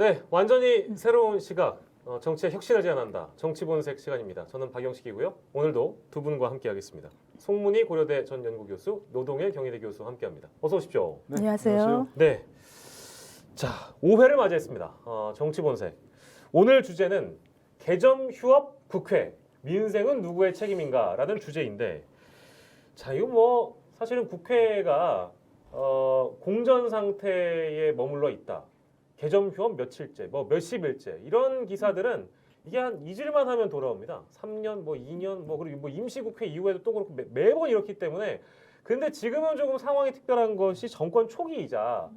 네, 완전히 새로운 시각, 정치의 혁신을 제안한다. 정치본색 시간입니다. 저는 박영식이고요. 오늘도 두 분과 함께하겠습니다. 송문희 고려대 전 연구교수, 노동일 경희대 교수 함께합니다. 어서 오십시오. 네, 안녕하세요. 네, 자 5회를 맞이했습니다. 정치본색. 오늘 주제는 개점 휴업 국회, 민생은 누구의 책임인가라는 주제인데, 자 이거 뭐 사실은 국회가 공전 상태에 머물러 있다. 개점 휴업 며칠째, 뭐 몇십일째 이런 기사들은 이게 한 잊을만 하면 돌아옵니다. 3년, 뭐 2년, 뭐 그리고 뭐 임시국회 이후에도 또 그렇고 매번 이렇기 때문에. 근데 지금은 조금 상황이 특별한 것이 정권 초기이자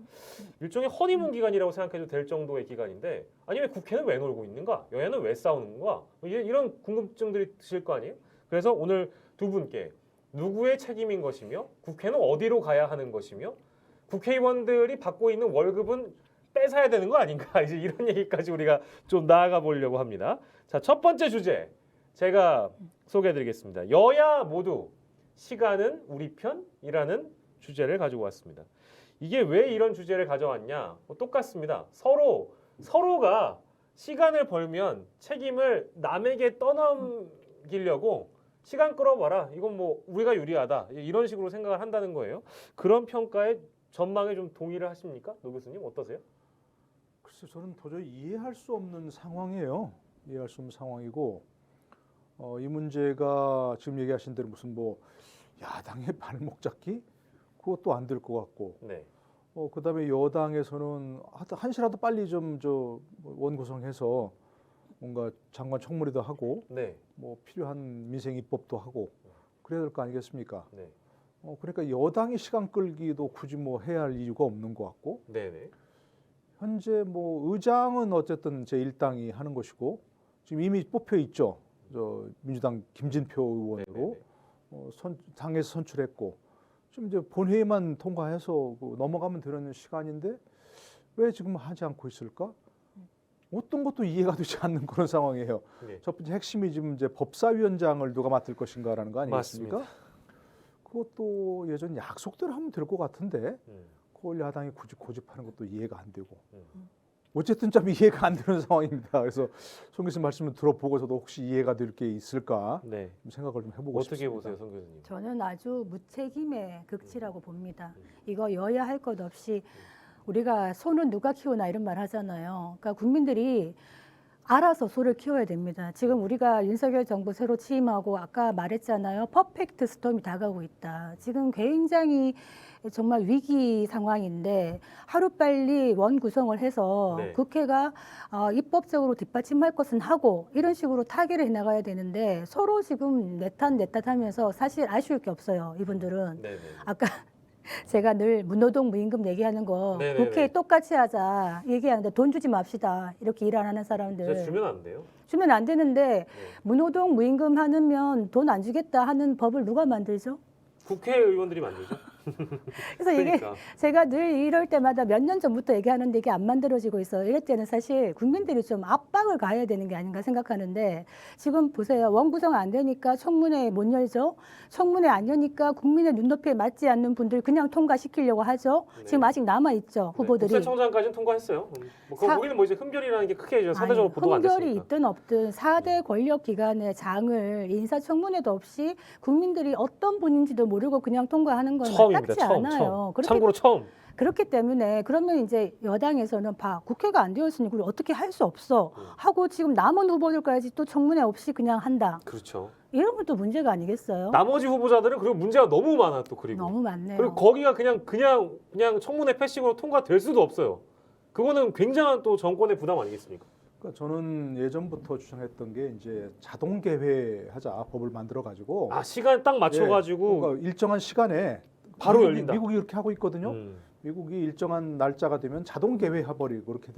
일종의 허니문 기간이라고 생각해도 될 정도의 기간인데, 아니 왜 국회는 왜 놀고 있는가? 여야는 왜 싸우는 건가? 이런 궁금증들이 드실 거 아니에요? 그래서 오늘 두 분께 누구의 책임인 것이며 국회는 어디로 가야 하는 것이며 국회의원들이 받고 있는 월급은 뺏어야 되는 거 아닌가? 이제 이런 얘기까지 우리가 좀 나아가 보려고 합니다. 자, 첫 번째 주제 제가 소개해드리겠습니다. 여야 모두 시간은 우리 편이라는 주제를 가지고 왔습니다. 이게 왜 이런 주제를 가져왔냐? 똑같습니다. 서로가 시간을 벌면 책임을 남에게 떠넘기려고 시간 끌어봐라. 이건 뭐 우리가 유리하다. 이런 식으로 생각을 한다는 거예요. 그런 평가에 전망에 좀 동의를 하십니까? 노 교수님 어떠세요? 글쎄 저는 도저히 이해할 수 없는 상황이에요. 이해할 수 없는 상황이고 이 문제가 지금 얘기하신 대로 무슨 뭐 야당의 발목 잡기 그것도 안 될 것 같고, 네. 그다음에 여당에서는 한시라도 빨리 좀 원구성해서 뭔가 장관 청문회도 하고 네. 뭐 필요한 민생 입법도 하고 그래야 될 거 아니겠습니까? 네. 그러니까 여당이 시간 끌기도 굳이 뭐 해야 할 이유가 없는 것 같고, 네. 네. 현재 뭐 의장은 어쨌든 제1당이 하는 것이고 지금 이미 뽑혀 있죠. 저 민주당 김진표 의원으로 당에서 선출했고 지금 이제 본회의만 통과해서 넘어가면 되는 시간인데 왜 지금 하지 않고 있을까? 어떤 것도 이해가 되지 않는 그런 상황이에요. 네. 첫 번째 핵심이 지금 이제 법사위원장을 누가 맡을 것인가라는 거 아니겠습니까? 맞습니다. 그것도 예전 약속대로 하면 될 것 같은데 그걸 야당이 굳이 고집하는 것도 이해가 안 되고 어쨌든 좀 이해가 안 되는 상황입니다. 그래서 송 교수님 말씀을 들어보고서도 혹시 이해가 될 게 있을까 네. 좀 생각을 좀 해보고 어떻게 싶습니다. 보세요, 송 교수님? 저는 아주 무책임의 극치라고 봅니다. 이거 여야 할 것 없이 우리가 소는 누가 키우나 이런 말 하잖아요. 그러니까 국민들이 알아서 소를 키워야 됩니다. 지금 우리가 윤석열 정부 새로 취임하고 아까 말했잖아요. 퍼펙트 스톰이 다가오고 있다. 지금 굉장히 정말 위기 상황인데 하루빨리 원 구성을 해서 네. 국회가 입법적으로 뒷받침할 것은 하고 이런 식으로 타결을 해나가야 되는데 서로 지금 내 탓 하면서 사실 아쉬울 게 없어요. 이분들은. 네. 네. 아까 제가 늘 무노동 무임금 얘기하는 거 네네네. 국회에 똑같이 하자 얘기하는데 돈 주지 맙시다. 이렇게 일 안 하는 사람들. 진짜 주면 안 돼요? 주면 안 되는데 네. 무노동 무임금 하면 돈 안 주겠다 하는 법을 누가 만들죠? 국회의원들이 만들죠. 그래서 이게 그러니까. 제가 늘 이럴 때마다 몇 년 전부터 얘기하는데 이게 안 만들어지고 있어요. 이럴 때는 사실 국민들이 좀 압박을 가해야 되는 게 아닌가 생각하는데 지금 보세요. 원구성 안 되니까 청문회 못 열죠. 청문회 안 여니까 국민의 눈높이에 맞지 않는 분들 그냥 통과시키려고 하죠. 네. 지금 아직 남아있죠. 후보들이. 네. 국세청장까지는 통과했어요. 뭐 거기는 뭐 이제 흠결이라는 게 크게 이제 사대적으로 보도가 안 흠결이 됐으니까. 있든 없든 4대 권력기관의 장을 인사청문회도 없이 국민들이 어떤 분인지도 모르고 그냥 통과하는 건 처음입니다. 맞지 처음. 않아요. 참고로 처음. 그렇기 때문에 그러면 이제 여당에서는 국회가 안 되었으니 우리 어떻게 할 수 없어 하고 지금 남은 후보들까지 또 청문회 없이 그냥 한다. 그렇죠. 이런 것도 문제가 아니겠어요? 나머지 후보자들은 그리고 문제가 너무 많아 또 그리고. 너무 많네요. 그리고 거기가 그냥 청문회 패싱으로 통과될 수도 없어요. 그거는 굉장한 또 정권의 부담 아니겠습니까? 그러니까 저는 예전부터 주장했던 게 이제 자동 개회하자 법을 만들어 가지고 시간 딱 맞춰가지고 그러니까 일정한 시간에 바로 열린다. 미국이 이렇게 하고 있거든요. 미국이 일정한 날짜가 되면 자동 개회해버리고 그렇게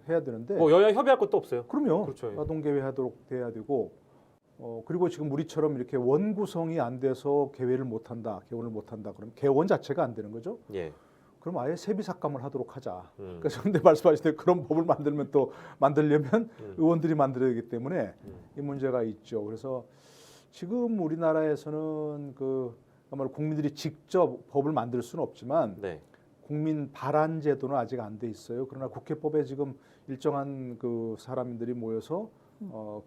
해야 되는데. 뭐 여야 협의할 것도 없어요. 그럼요. 그렇죠. 자동 개회하도록 돼야 되고 그리고 지금 우리처럼 이렇게 원구성이 안 돼서 개회를 못한다, 개원을 못한다 그러면 개원 자체가 안 되는 거죠. 예. 그럼 아예 세비 삭감을 하도록 하자. 그러니까 그런데 말씀하신 대로 그런 법을 만들려면 의원들이 만들어야 되기 때문에 이 문제가 있죠. 그래서 지금 우리나라에서는 아마 국민들이 직접 법을 만들 수는 없지만 네. 국민 발안 제도는 아직 안 돼 있어요. 그러나 국회법에 지금 일정한 그 사람들이 모여서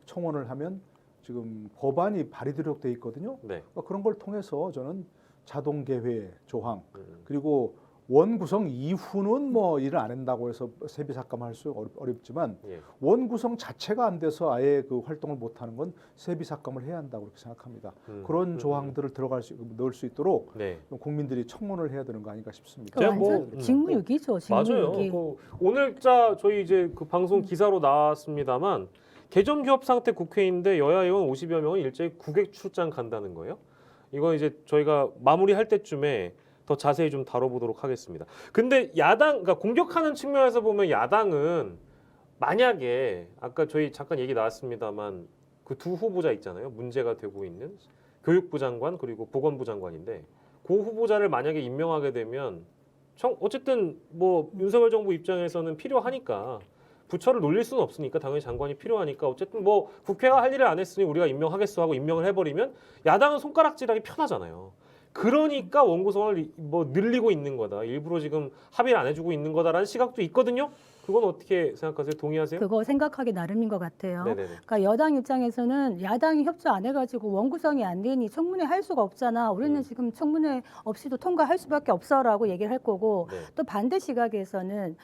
청원을 하면 지금 법안이 발의되도록 돼 있거든요. 네. 그러니까 그런 걸 통해서 저는 자동 개회 조항 그리고 원 구성 이후는 뭐 일을 안 한다고 해서 세비 삭감할 수 어렵지만 예. 원 구성 자체가 안 돼서 아예 그 활동을 못 하는 건 세비 삭감을 해야 한다고 그렇게 생각합니다. 그런 조항들을 넣을 수 있도록 네. 국민들이 청원을 해야 되는 거 아닌가 싶습니다. 제가 완전 뭐, 직무유기죠. 맞아요. 직무유기. 오늘자 저희 이제 그 방송 기사로 나왔습니다만 개점 휴업 상태 국회인데 여야 의원 50여 명은 일제히 국외 출장 간다는 거예요. 이거 이제 저희가 마무리할 때쯤에 더 자세히 좀 다뤄보도록 하겠습니다. 근데 그러니까 공격하는 측면에서 보면 야당은 만약에 아까 저희 잠깐 얘기 나왔습니다만 그 두 후보자 있잖아요. 문제가 되고 있는 교육부 장관 그리고 보건부 장관인데 그 후보자를 만약에 임명하게 되면 어쨌든 뭐 윤석열 정부 입장에서는 필요하니까 부처를 놀릴 수는 없으니까 당연히 장관이 필요하니까 어쨌든 뭐 국회가 할 일을 안 했으니 우리가 임명하겠어 하고 임명을 해버리면 야당은 손가락질하기 편하잖아요. 그러니까 원구성을 뭐 늘리고 있는 거다. 일부러 지금 합의를 안 해주고 있는 거다라는 시각도 있거든요. 그건 어떻게 생각하세요? 동의하세요? 그거 생각하기 나름인 것 같아요. 네네네. 그러니까 여당 입장에서는 야당이 협조 안 해가지고 원구성이 안 되니 청문회 할 수가 없잖아. 우리는 지금 청문회 없이도 통과할 수밖에 없어라고 얘기를 할 거고 네. 또 반대 시각에서는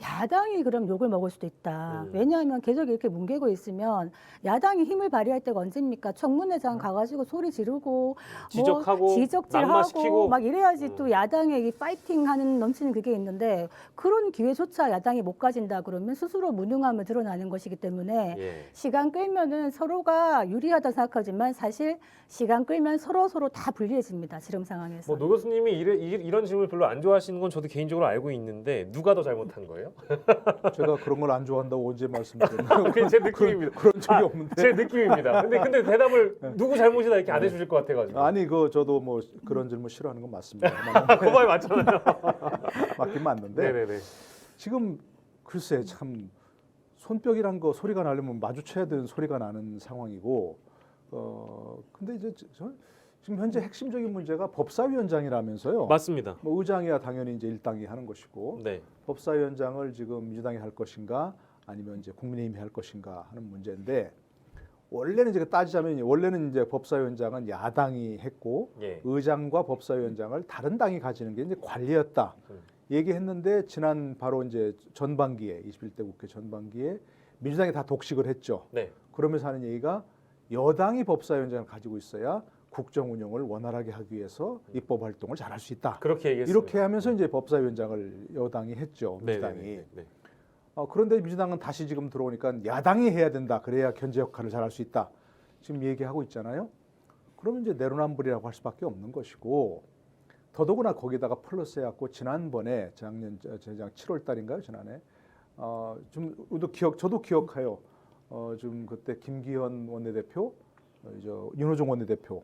야당이 그럼 욕을 먹을 수도 있다. 왜냐하면 계속 이렇게 뭉개고 있으면 야당이 힘을 발휘할 때가 언제입니까? 청문회장 가가지고 소리 지르고 지적하고 뭐 지적질하고 낙마시키고. 막 이래야지 또 야당의 이 파이팅하는 넘치는 그게 있는데 그런 기회조차 야당이 못 가진다 그러면 스스로 무능함을 드러나는 것이기 때문에 예. 시간 끌면은 서로가 유리하다 생각하지만 사실 시간 끌면 서로 다 불리해집니다. 지금 상황에서. 뭐 노 교수님이 이런 질문을 별로 안 좋아하시는 건 저도 개인적으로 알고 있는데 누가 더 잘못한 거예요? 제가 그런 걸 안 좋아한다고 언제 말씀드렸나요? 그게 제 느낌입니다. 그런 적이 없는데. 제 느낌입니다. 근데 대답을 누구 잘못이다 이렇게 안 해주실 것 같아가지고. 아니 저도 뭐 그런 질문 싫어하는 건 맞습니다. 그 말 맞잖아요. 맞긴 맞는데 네네네. 지금 글쎄 참 손뼉이란 거 소리가 나려면 마주쳐야 되는 소리가 나는 상황이고 근데 이제 지금 현재 핵심적인 문제가 법사위원장이라면서요. 맞습니다. 뭐 의장이야 당연히 이제 일당이 하는 것이고 네. 법사위원장을 지금 민주당이 할 것인가 아니면 이제 국민의힘이 할 것인가 하는 문제인데 원래는 이제 따지자면 원래는 이제 법사위원장은 야당이 했고 예. 의장과 법사위원장을 다른 당이 가지는 게 이제 관리였다. 얘기했는데 지난 바로 이제 전반기에 21대 국회 전반기에 민주당이 다 독식을 했죠. 네. 그러면서 하는 얘기가 여당이 법사위원장을 가지고 있어야 국정 운영을 원활하게 하기 위해서 입법 활동을 잘할 수 있다. 그렇게 얘기했습니다. 이렇게 하면서 이제 법사위원장을 여당이 했죠. 민주당이. 네네네. 그런데 민주당은 다시 지금 들어오니까 야당이 해야 된다. 그래야 견제 역할을 잘할 수 있다. 지금 얘기하고 있잖아요. 그러면 이제 내로남불이라고 할 수밖에 없는 것이고 더더구나 거기다가 플러스 해갖고 지난번에 재작 7월 달인가요? 지난해 저도 기억해요. 좀 그때 김기현 원내대표, 윤호중 원내대표,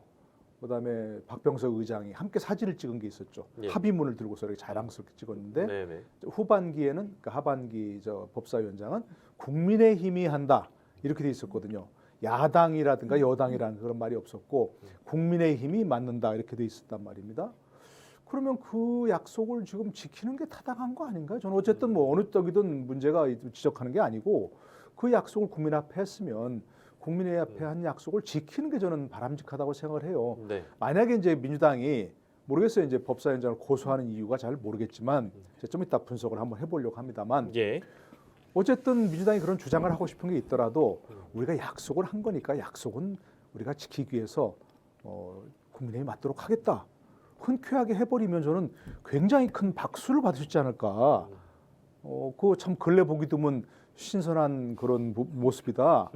그다음에 박병석 의장이 함께 사진을 찍은 게 있었죠. 예. 합의문을 들고서 이렇게 자랑스럽게 찍었는데 네네. 후반기에는 그러니까 하반기 법사위원장은 국민의힘이 한다 이렇게 돼 있었거든요. 야당이라든가 여당이라는 그런 말이 없었고 국민의힘이 맡는다 이렇게 돼 있었단 말입니다. 그러면 그 약속을 지금 지키는 게 타당한 거 아닌가요? 저는 어쨌든 뭐 어느 쪽이든 문제가 지적하는 게 아니고 그 약속을 국민 앞에 했으면 국민의 앞에 한 약속을 지키는 게 저는 바람직하다고 생각을 해요. 네. 만약에 이제 민주당이 모르겠어요. 이제 법사위원장을 고소하는 이유가 잘 모르겠지만 좀 이따 분석을 한번 해보려고 합니다만 예. 어쨌든 민주당이 그런 주장을 하고 싶은 게 있더라도 우리가 약속을 한 거니까 약속은 우리가 지키기 위해서 국민의힘이 맞도록 하겠다. 흔쾌하게 해버리면 저는 굉장히 큰 박수를 받을 수 있지 않을까. 그거 참 근래 보기 드문 신선한 그런 모습이다.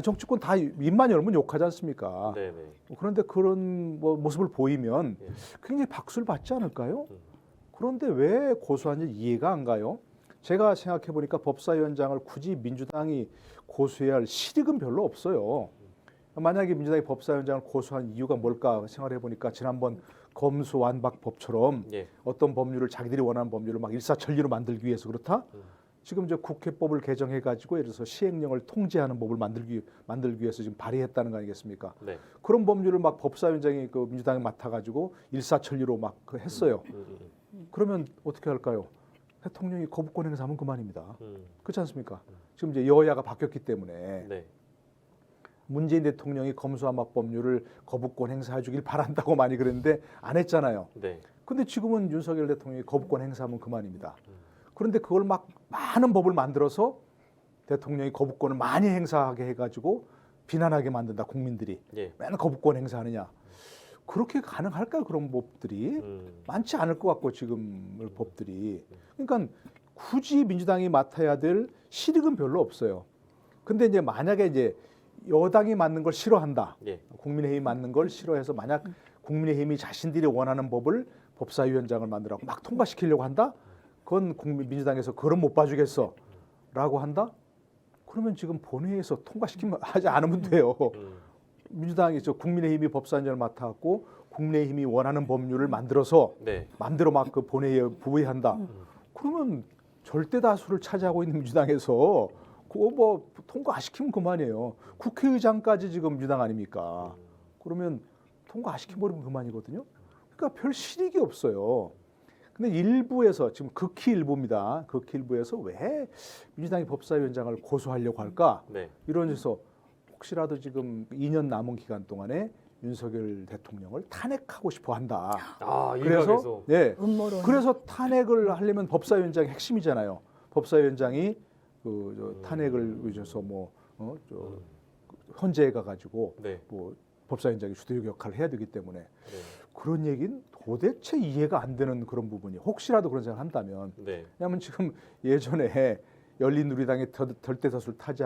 정치권 다 입만 열면 욕하지 않습니까? 네네. 그런데 그런 모습을 보이면 굉장히 박수를 받지 않을까요? 그런데 왜 고소한지 이해가 안 가요? 제가 생각해 보니까 법사위원장을 굳이 민주당이 고소해야 할 실익은 별로 없어요. 만약에 민주당이 법사위원장을 고소한 이유가 뭘까 생각해 보니까 지난번 검수완박법처럼 예. 어떤 법률을 자기들이 원하는 법률을 막 일사천리로 만들기 위해서 그렇다? 지금 이제 국회법을 개정해 가지고 예를 들어서 시행령을 통제하는 법을 만들기 위해서 지금 발의했다는 거 아니겠습니까? 네. 그런 법률을 막 법사위원장이 그 민주당이 맡아 가지고 일사천리로 막 했어요. 그러면 어떻게 할까요? 대통령이 거부권 행사하면 그만입니다. 음. 그렇지 않습니까? 지금 이제 여야가 바뀌었기 때문에 네. 문재인 대통령이 검수완박 법률을 거부권 행사해 주길 바란다고 많이 그랬는데 안 했잖아요. 네. 근데 지금은 윤석열 대통령이 거부권 행사하면 그만입니다. 그런데 그걸 막 많은 법을 만들어서 대통령이 거부권을 많이 행사하게 해가지고 비난하게 만든다, 국민들이. 예. 맨날 거부권 행사하느냐. 그렇게 가능할까요, 그런 법들이? 많지 않을 것 같고, 지금의 법들이. 그러니까 굳이 민주당이 맡아야 될 실익은 별로 없어요. 근데 이제 만약에 이제 여당이 맞는 걸 싫어한다. 예. 국민의힘이 맞는 걸 싫어해서 만약 국민의힘이 자신들이 원하는 법을 법사위원장을 만들라고 막 통과시키려고 한다? 그건 민주당에서 그럼 못 봐주겠어 라고 한다? 그러면 지금 본회의에서 통과시키면 하지 않으면 돼요. 민주당이 국민의힘이 법사위원장을 맡아갖고 국민의힘이 원하는 법률을 만들어서 네. 마음대로 막 그 본회의에 부의한다. 그러면 절대 다수를 차지하고 있는 민주당에서 그거 뭐 통과시키면 그만이에요. 국회의장까지 지금 민주당 아닙니까? 그러면 통과시켜버리면 그만이거든요. 그러니까 별 실익이 없어요. 근데 일부에서 지금 극히 일부입니다. 극히 일부에서 왜 민주당이 법사위원장을 고소하려고 할까? 네. 이런 데서 혹시라도 지금 2년 남은 기간 동안에 윤석열 대통령을 탄핵하고 싶어 한다. 아, 그래서 일각에서. 네. 음모론. 그래서 탄핵을 하려면 법사위원장이 핵심이잖아요. 법사위원장이 저 탄핵을 위해서 헌재에 가가지고 네. 뭐 법사위원장이 주도적 역할을 해야 되기 때문에 네. 그런 얘기는 도대체 이해가 안 되는 그런 부분이 혹시라도 그런 생각을 한다면 네. 왜냐하면 지금 예전에 열린우리당이 절대다수를 하게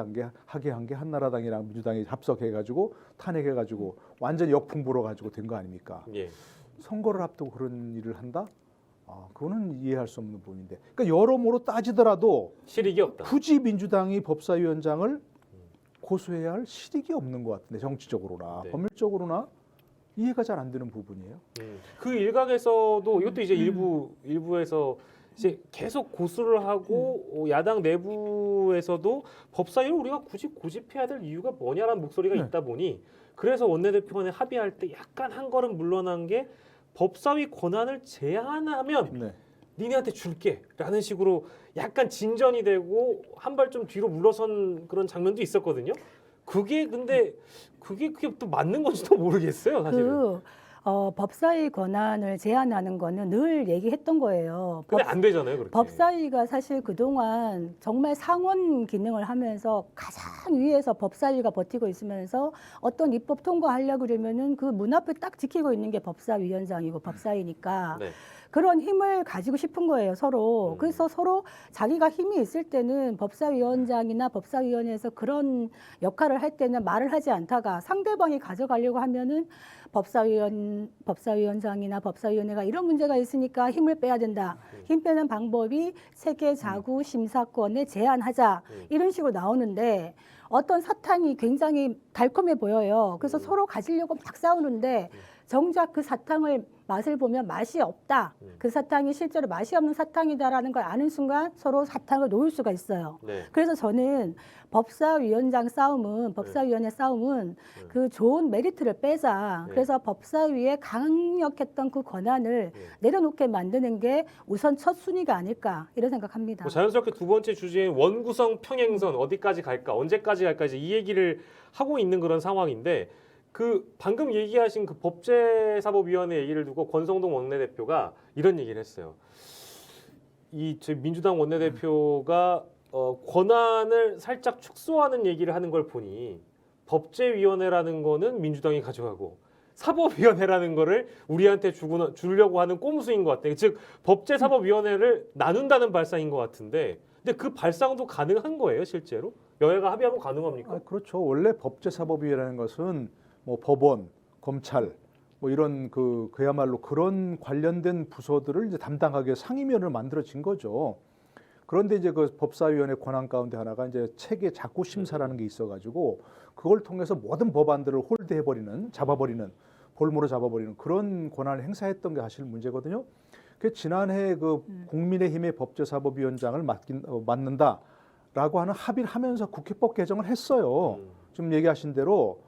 한 게 한나라당이랑 민주당이 합석해가지고 탄핵해가지고 완전 역풍 불어가지고 된 거 아닙니까? 예. 선거를 앞두고 그런 일을 한다? 아, 그거는 이해할 수 없는 부분인데. 그러니까 여러모로 따지더라도 실익이 없다. 굳이 민주당이 법사위원장을 고소해야 할 실익이 없는 것 같은데 정치적으로나 네. 법률적으로나 이해가 잘 안 되는 부분이에요. 그 일각에서도 이것도 이제 일부에서 이제 계속 고수를 하고 야당 내부에서도 법사위를 우리가 굳이 고집해야 될 이유가 뭐냐라는 목소리가 네. 있다 보니 그래서 원내대표 간에 합의할 때 약간 한 걸음 물러난 게 법사위 권한을 제한하면 네. 니네한테 줄게라는 식으로 약간 진전이 되고 한 발 좀 뒤로 물러선 그런 장면도 있었거든요. 그게 근데 그게 또 맞는 건지도 모르겠어요, 사실은. 법사위 권한을 제한하는 거는 늘 얘기했던 거예요. 근데 안 되잖아요, 그렇게. 법사위가 사실 그동안 정말 상원 기능을 하면서 가장 위에서 법사위가 버티고 있으면서 어떤 입법 통과하려고 그러면은 그 문 앞에 딱 지키고 있는 게 법사위원장이고 법사위니까 네. 그런 힘을 가지고 싶은 거예요, 서로. 그래서 서로 자기가 힘이 있을 때는 법사위원장이나 법사위원회에서 그런 역할을 할 때는 말을 하지 않다가 상대방이 가져가려고 하면은 법사위원장이나 법사위원회가 이런 문제가 있으니까 힘을 빼야 된다. 힘 빼는 방법이 세계 자구 심사권에 제한하자. 이런 식으로 나오는데 어떤 사탕이 굉장히 달콤해 보여요. 그래서 서로 가지려고 막 싸우는데 정작 그 사탕을 맛을 보면 맛이 없다. 그 사탕이 실제로 맛이 없는 사탕이다라는 걸 아는 순간 서로 사탕을 놓을 수가 있어요. 네. 그래서 저는 법사위원장 싸움은 법사위원회 싸움은 그 좋은 메리트를 빼자. 그래서 법사위에 강력했던 그 권한을 내려놓게 만드는 게 우선 첫 순위가 아닐까 이런 생각합니다. 뭐 자연스럽게 두 번째 주제인 원구성 평행선 어디까지 갈까, 언제까지 갈까 이제 이 얘기를 하고 있는 그런 상황인데 그 방금 얘기하신 그 법제사법위원회 얘기를 두고 권성동 원내대표가 이런 얘기를 했어요. 이 저희 민주당 원내대표가 권한을 살짝 축소하는 얘기를 하는 걸 보니 법제위원회라는 거는 민주당이 가져가고 사법위원회라는 거를 우리한테 주려고 하는 꼼수인 것 같아요. 즉 법제사법위원회를 나눈다는 발상인 것 같은데 근데 그 발상도 가능한 거예요, 실제로? 여야가 합의하면 가능합니까? 그렇죠. 원래 법제사법위라는 것은 뭐 법원, 검찰 뭐 이런 그야말로 그런 관련된 부서들을 이제 담당하기 위해 상임위원회를 만들어진 거죠. 그런데 이제 그 법사위원회 권한 가운데 하나가 이제 체계 자구 심사라는 게 있어가지고 그걸 통해서 모든 법안들을 홀드해버리는, 볼모로 잡아버리는 그런 권한을 행사했던 게 사실 문제거든요. 그 지난해 그 국민의힘의 법제사법위원장을 맡는다라고 하는 합의를 하면서 국회법 개정을 했어요. 지금 얘기하신 대로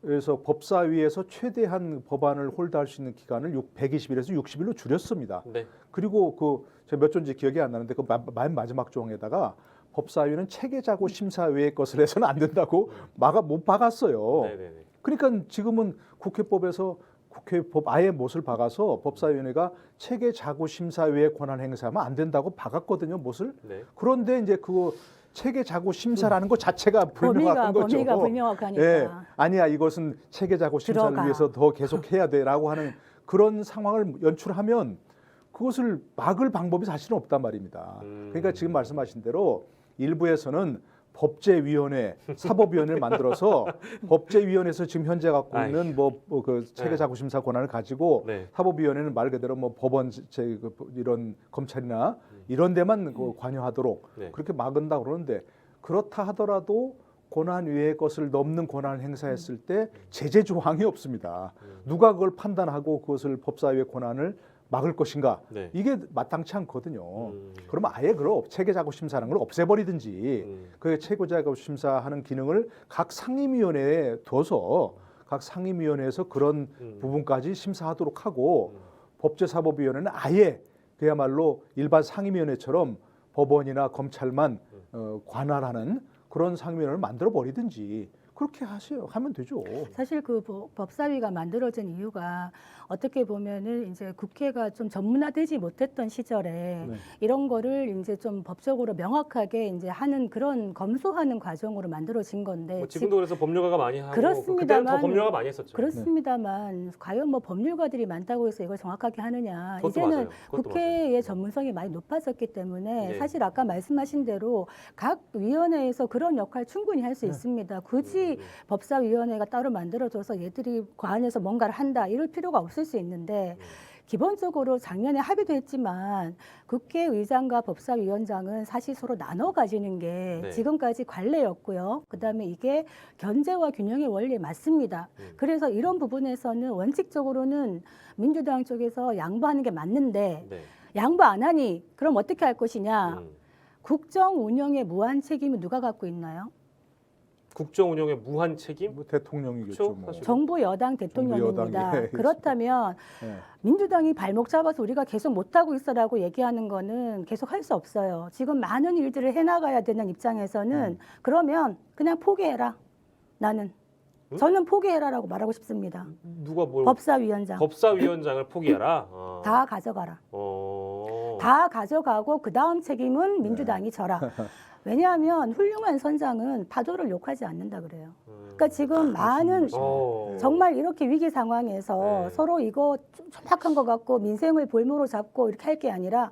그래서 법사위에서 최대한 법안을 홀드할 수 있는 기간을 120일에서 60일로 줄였습니다. 네. 그리고 그 제가 몇 조인지 기억이 안 나는데 그 맨 마지막 조항에다가 법사위는 체계자구 심사 외의 것을 해서는 안 된다고 못 박았어요. 네네네. 그러니까 지금은 국회법에서 국회법 아예 못을 박아서 법사위원회가 체계자구 심사 외의 권한 행사하면 안 된다고 박았거든요, 못을. 네. 그런데 이제 그거 체계자구 심사라는 것 자체가 불명확한 거죠. 범위가 불명확하니까. 예, 아니야 이것은 체계자구 심사를 들어가. 위해서 더 계속해야 돼라고 하는 그런 상황을 연출하면 그것을 막을 방법이 사실은 없단 말입니다. 그러니까 지금 말씀하신 대로 일부에서는 법제위원회, 사법위원회를 만들어서 법제위원회에서 지금 현재 갖고 있는 그 체계자구심사 권한을 가지고 네. 사법위원회는 말 그대로 뭐 법원 이런 검찰이나 이런 데만 그 관여하도록 네. 그렇게 막은다 그러는데 그렇다 하더라도 권한 외의 것을 넘는 권한을 행사했을 때 제재 조항이 없습니다. 누가 그걸 판단하고 그것을 법사위의 권한을 막을 것인가 네. 이게 마땅치 않거든요. 그러면 아예 그럼 체계자구 심사하는 걸 없애버리든지 그 체계자구 심사하는 기능을 각 상임위원회에 둬서 각 상임위원회에서 그런 부분까지 심사하도록 하고 법제사법위원회는 아예 그야말로 일반 상임위원회처럼 법원이나 검찰만 관할하는 그런 상임위원회를 만들어 버리든지 그렇게 하면 되죠. 사실 그 법사위가 만들어진 이유가 어떻게 보면은 이제 국회가 좀 전문화되지 못했던 시절에 네. 이런 거를 이제 좀 법적으로 명확하게 이제 하는 그런 검소하는 과정으로 만들어진 건데 뭐 지금도 그래서 법률가가 많이 하고 그렇습니다만- 그때는 더 법률가가 많이 했었죠. 그렇습니다만 과연 뭐 법률가들이 많다고 해서 이걸 정확하게 하느냐 그것도 이제는 맞아요. 그것도 국회의 전문성이 많이 높아졌기 때문에 네. 사실 아까 말씀하신 대로 각 위원회에서 그런 역할 충분히 할 수 있습니다. 굳이 법사위원회가 따로 만들어져서 얘들이 그 안에서 뭔가를 한다 이럴 필요가 없을 수 있는데 기본적으로 작년에 합의도 했지만 국회의장과 법사위원장은 사실 서로 나눠 가지는 게 네. 지금까지 관례였고요. 그다음에 이게 견제와 균형의 원리에 맞습니다. 그래서 이런 부분에서는 원칙적으로는 민주당 쪽에서 양보하는 게 맞는데 네. 양보 안 하니 그럼 어떻게 할 것이냐. 음. 국정 운영의 무한 책임은 누가 갖고 있나요? 국정 운영의 무한 책임? 뭐 대통령이겠죠. 그렇죠, 뭐. 사실. 정부 여당 대통령입니다. 여당이, 예, 그렇다면 네. 민주당이 발목 잡아서 우리가 계속 못하고 있어라고 얘기하는 거는 계속 할 수 없어요. 지금 많은 일들을 해나가야 되는 입장에서는 그러면 그냥 포기해라. 나는. 저는 포기해라라고 말하고 싶습니다. 누가 뭘 법사위원장. 법사위원장을 포기하라. 아. 다 가져가라. 어. 다 가져가고 그 다음 책임은 민주당이 져라. 왜냐하면 훌륭한 선장은 파도를 욕하지 않는다 그래요. 그러니까 지금 많은 정말 이렇게 위기 상황에서 네. 서로 이거 좀 험악한 것 같고 민생을 볼모로 잡고 이렇게 할 게 아니라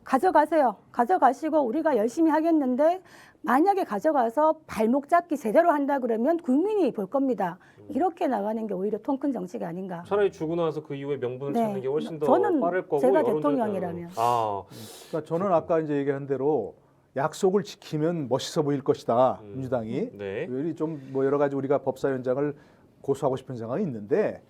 가져가세요. 가져가시고 우리가 열심히 하겠는데 만약에 가져가서 발목 잡기 제대로 한다 그러면 국민이 볼 겁니다. 이렇게 나가는 게 오히려 통 큰 정치가 아닌가. 차라리 주고 나서 그 이후에 명분을 네. 찾는 게 훨씬 더 저는 빠를 거고 제가 여론조사- 대통령이라면. 아. 그러니까 저는 아까 이제 얘기한 대로 약속을 지키면 멋있어 보일 것이다. 민주당이. 네. 좀 뭐 여러 가지 우리가 법사위원장을 고소하고 싶은 생각이 있는데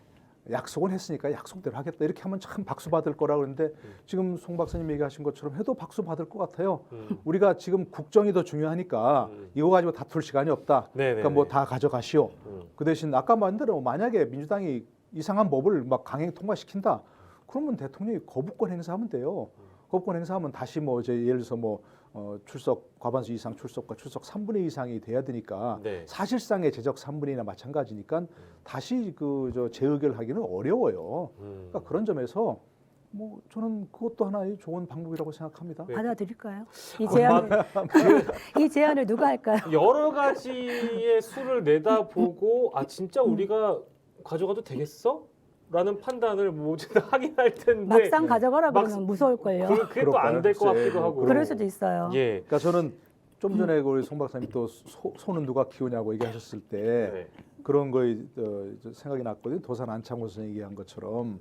약속은 했으니까 약속대로 하겠다. 이렇게 하면 참 박수 받을 거라 그러는데 지금 송 박사님 얘기하신 것처럼 해도 박수 받을 것 같아요. 우리가 지금 국정이 더 중요하니까 이거 가지고 다툴 시간이 없다. 네네네. 그러니까 뭐 다 가져가시오. 그 대신 아까 말한 대로 만약에 민주당이 이상한 법을 막 강행 통과시킨다. 그러면 대통령이 거부권 행사하면 돼요. 거부권 행사하면 다시 뭐 이제 예를 들어서 뭐 출석 과반수 이상 출석과 출석 3분의 2 이상이 돼야 되니까 네. 사실상의 제적 3분의 2나 마찬가지니까 다시 재의결하기는 어려워요. 그러니까 그런 점에서 뭐 저는 그것도 하나의 좋은 방법이라고 생각합니다. 네. 받아들일까요? 이 제안을 이 제안을 누가 할까요? 여러 가지의 수를 내다보고 아 진짜 우리가 가져가도 되겠어? 라는 판단을 뭐 하긴 할 텐데 막상 가져가라 그러면 무서울걸요. 그게 또 안 될 것 그럴까요? 같기도 하고 그럴 수도 있어요. 예. 그러니까 저는 좀 전에 우리 송 박사님 또 소는 누가 키우냐고 얘기하셨을 때 네. 그런 거에 생각이 났거든요. 도산 안창호 선생님이 얘기한 것처럼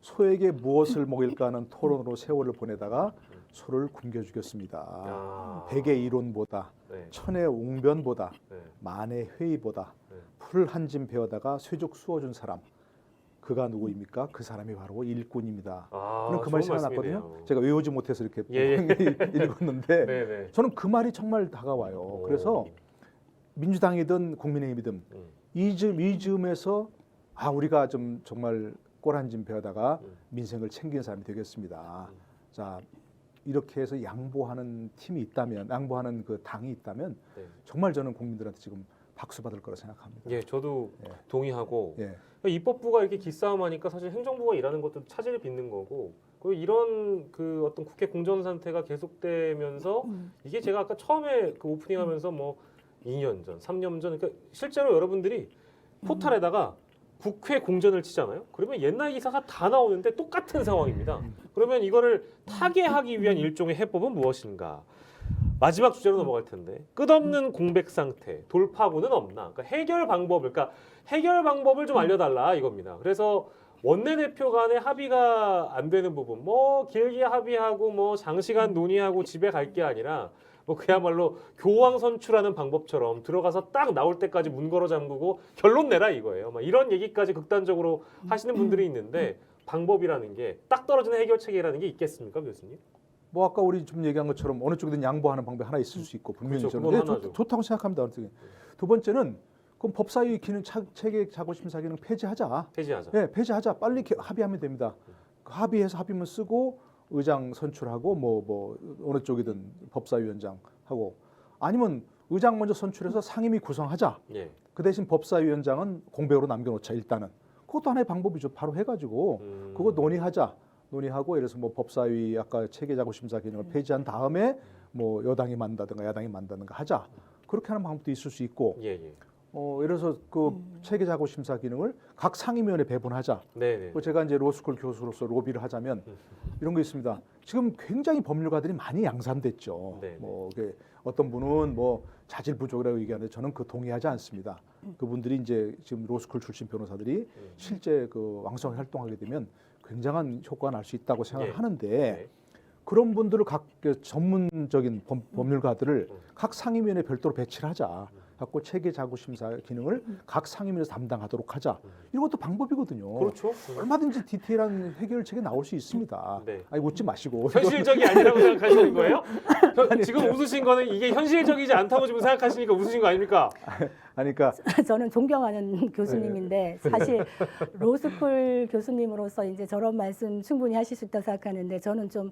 소에게 무엇을 먹일까 하는 토론으로 세월을 보내다가 소를 굶겨 죽였습니다. 아. 백의 이론보다 네. 천의 옹변보다 네. 만의 회의보다 네. 풀 한 짐 베어다가 쇠죽 쑤어준 사람 그가 누구입니까? 그 사람이 바로 일꾼입니다. 아, 저는 그 말이 좋은 생각났거든요. 말씀이네요. 제가 외우지 못해서 이렇게 예, 읽었는데 네네. 저는 그 말이 정말 다가와요. 그래서 민주당이든 국민의힘이든 이즈음에서 우리가 좀 정말 꼬란진 배우다가 민생을 챙기는 사람이 되겠습니다. 자, 이렇게 해서 양보하는 팀이 있다면, 양보하는 그 당이 있다면 네. 정말 저는 국민들한테 지금 박수 받을 거라 생각합니다. 예, 저도 예. 동의하고 예. 입법부가 이렇게 기싸움하니까 사실 행정부가 일하는 것도 차질을 빚는 거고 그리고 이런 그 어떤 국회 공전 상태가 계속되면서 이게 제가 아까 처음에 그 오프닝하면서 뭐 2년 전, 3년 전 그러니까 실제로 여러분들이 포탈에다가 국회 공전을 치잖아요. 그러면 옛날 기사가 다 나오는데 똑같은 상황입니다. 그러면 이거를 타개하기 위한 일종의 해법은 무엇인가? 마지막 주제로 넘어갈 텐데 끝없는 공백 상태 돌파구는 없나? 그러니까 해결 방법을 좀 알려달라 이겁니다. 그래서 원내대표 간의 합의가 안 되는 부분, 뭐 길게 합의하고 뭐 장시간 논의하고 집에 갈 게 아니라 뭐 그야말로 교황 선출하는 방법처럼 들어가서 딱 나올 때까지 문 걸어 잠그고 결론 내라 이거예요. 막 이런 얘기까지 극단적으로 하시는 분들이 있는데 방법이라는 게 딱 떨어지는 해결책이라는 게 있겠습니까, 교수님? 뭐 아까 우리 좀 얘기한 것처럼 어느 쪽이든 양보하는 방법이 하나 있을 수 있고 분명히 그렇죠. 저는 그건 하나죠. 좋다고 생각합니다. 두 번째는 그럼 법사위 기능 체계 자구 심사 기능 폐지하자. 폐지하자. 예, 폐지하자. 빨리 합의하면 됩니다. 그 합의해서 합의문 쓰고 의장 선출하고 뭐 어느 쪽이든 법사위원장 하고 아니면 의장 먼저 선출해서 상임위 구성하자. 예. 그 대신 법사위원장은 공백으로 남겨놓자 일단은. 그것도 하나의 방법이죠. 바로 해가지고 그거 논의하고 예를 들어서 뭐 법사위 아까 체계자구 심사 기능을 폐지한 다음에 뭐 여당이 만다든가 야당이 만다든가 하자. 그렇게 하는 방법도 있을 수 있고 예, 예. 예를 들어서 그 체계자구 심사 기능을 각 상임위원회 배분하자. 네, 네. 제가 이제 로스쿨 교수로서 로비를 하자면 이런 거 있습니다. 지금 굉장히 법률가들이 많이 양산됐죠. 네, 네. 뭐 어떤 분은 뭐 자질 부족이라고 얘기하는데 저는 그 동의하지 않습니다. 그분들이 이제 지금 로스쿨 출신 변호사들이 실제 그 왕성히 활동하게 되면 굉장한 효과가 날 수 있다고 생각을 예. 하는데 네. 그런 분들을 각 전문적인 법률가들을 각 상임위원회 별도로 배치를 하자. 갖고 체계 자구 심사 기능을 각 상임위에서 담당하도록 하자. 이것도 방법이거든요. 그렇죠. 얼마든지 디테일한 해결책이 나올 수 있습니다. 네. 아니 웃지 마시고. 현실적이 아니라고 생각하시는 거예요? 지금 웃으신 거는 이게 현실적이지 않다고 지금 생각하시니까 웃으신 거 아닙니까? 그러니까 저는 존경하는 교수님인데 사실 로스쿨 교수님으로서 이제 저런 말씀 충분히 하실 수 있다고 생각하는데 저는 좀